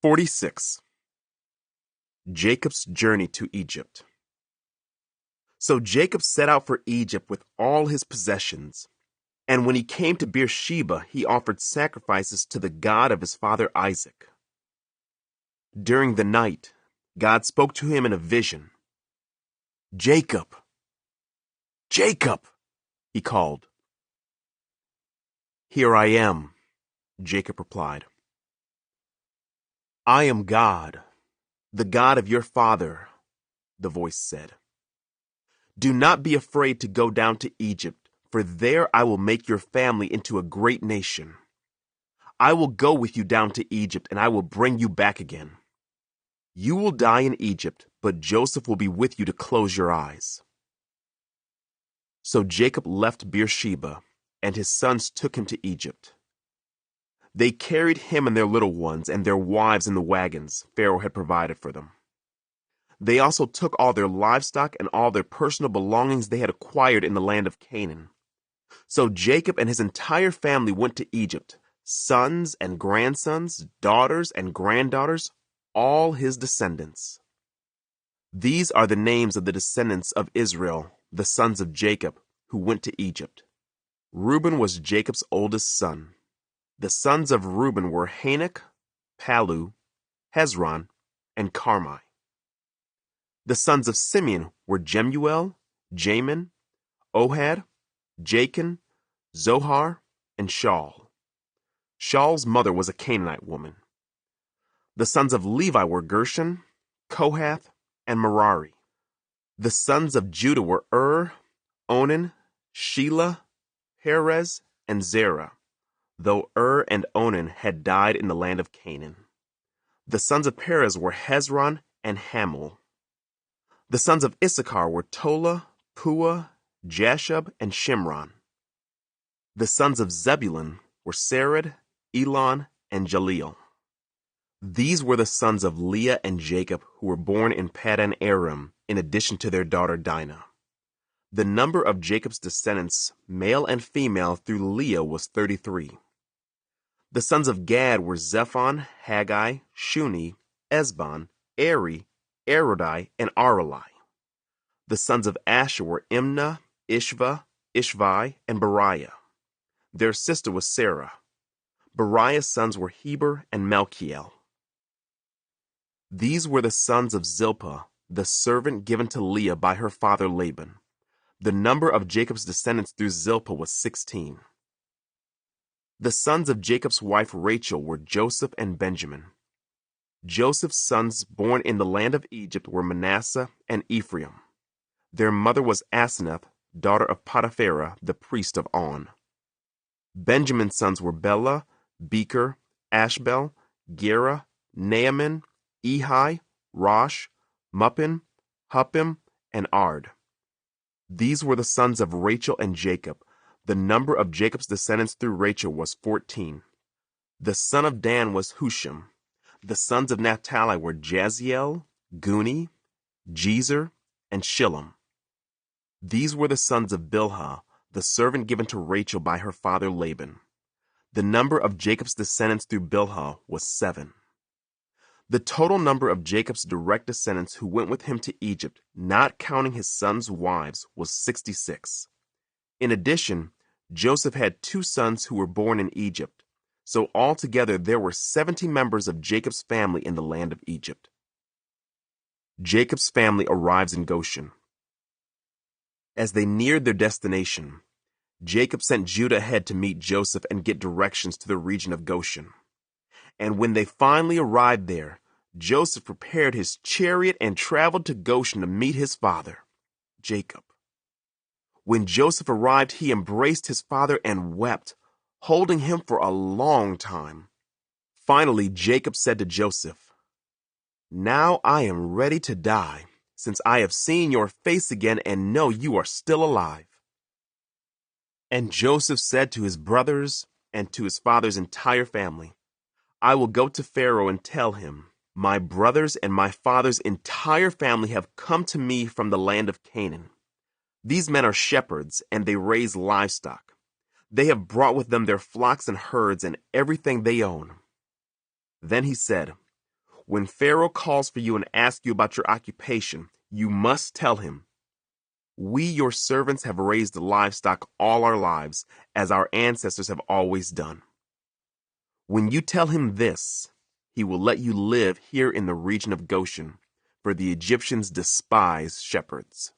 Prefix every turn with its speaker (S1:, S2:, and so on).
S1: 46. Jacob's journey to Egypt. So Jacob set out for Egypt with all his possessions. And when he came to Beersheba, he offered sacrifices to the God of his father Isaac. During the night, God spoke to him in a vision. "Jacob! Jacob!" he called. "Here I am," Jacob replied. "I am God, the God of your father," the voice said. "Do not be afraid to go down to Egypt, for there I will make your family into a great nation. I will go with you down to Egypt, and I will bring you back again. You will die in Egypt, but Joseph will be with you to close your eyes." So Jacob left Beersheba, and his sons took him to Egypt. They carried him and their little ones and their wives in the wagons Pharaoh had provided for them. They also took all their livestock and all their personal belongings they had acquired in the land of Canaan. So Jacob and his entire family went to Egypt, sons and grandsons, daughters and granddaughters, all his descendants. These are the names of the descendants of Israel, the sons of Jacob, who went to Egypt. Reuben was Jacob's oldest son. The sons of Reuben were Hanok, Palu, Hezron, and Carmi. The sons of Simeon were Jemuel, Jamin, Ohad, Jachin, Zohar, and Shaul. Shaul's mother was a Canaanite woman. The sons of Levi were Gershon, Kohath, and Merari. The sons of Judah were Onan, Shelah, Perez, and Zerah, though and Onan had died in the land of Canaan. The sons of Perez were Hezron and Hamul. The sons of Issachar were Tola, Pua, Jashub, and Shimron. The sons of Zebulun were Sered, Elon, and Jaleel. These were the sons of Leah and Jacob who were born in Paddan Aram, in addition to their daughter Dinah. The number of Jacob's descendants, male and female, through Leah was 33. The sons of Gad were Zephon, Haggai, Shuni, Esbon, Eri, Arodi, and Arali. The sons of Asher were Imnah, Ishva, Ishvi, and Beriah. Their sister was Sarah. Beriah's sons were Heber and Malchiel. These were the sons of Zilpah, the servant given to Leah by her father Laban. The number of Jacob's descendants through Zilpah was 16. The sons of Jacob's wife Rachel were Joseph and Benjamin. Joseph's sons born in the land of Egypt were Manasseh and Ephraim. Their mother was Asenath, daughter of Potipharah, the priest of On. Benjamin's sons were Bela, Becher, Ashbel, Gera, Naaman, Ehi, Rosh, Muppim, Huppim, and Ard. These were the sons of Rachel and Jacob. The number of Jacob's descendants through Rachel was 14. The son of Dan was Husham. The sons of Naphtali were Jaziel, Guni, Jezer, and Shillem. These were the sons of Bilhah, the servant given to Rachel by her father Laban. The number of Jacob's descendants through Bilhah was 7. The total number of Jacob's direct descendants who went with him to Egypt, not counting his sons' wives, was 66. In addition, Joseph had 2 sons who were born in Egypt, so altogether there were 70 members of Jacob's family in the land of Egypt. Jacob's family arrives in Goshen. As they neared their destination, Jacob sent Judah ahead to meet Joseph and get directions to the region of Goshen. And when they finally arrived there, Joseph prepared his chariot and traveled to Goshen to meet his father, Jacob. When Joseph arrived, he embraced his father and wept, holding him for a long time. Finally, Jacob said to Joseph, "Now I am ready to die, since I have seen your face again and know you are still alive." And Joseph said to his brothers and to his father's entire family, "I will go to Pharaoh and tell him, 'My brothers and my father's entire family have come to me from the land of Canaan. These men are shepherds, and they raise livestock. They have brought with them their flocks and herds and everything they own.'" Then he said, When Pharaoh calls for you and asks you about your occupation, you must tell him, 'We, your servants, have raised livestock all our lives, as our ancestors have always done.' When you tell him this, he will let you live here in the region of Goshen, for the Egyptians despise shepherds."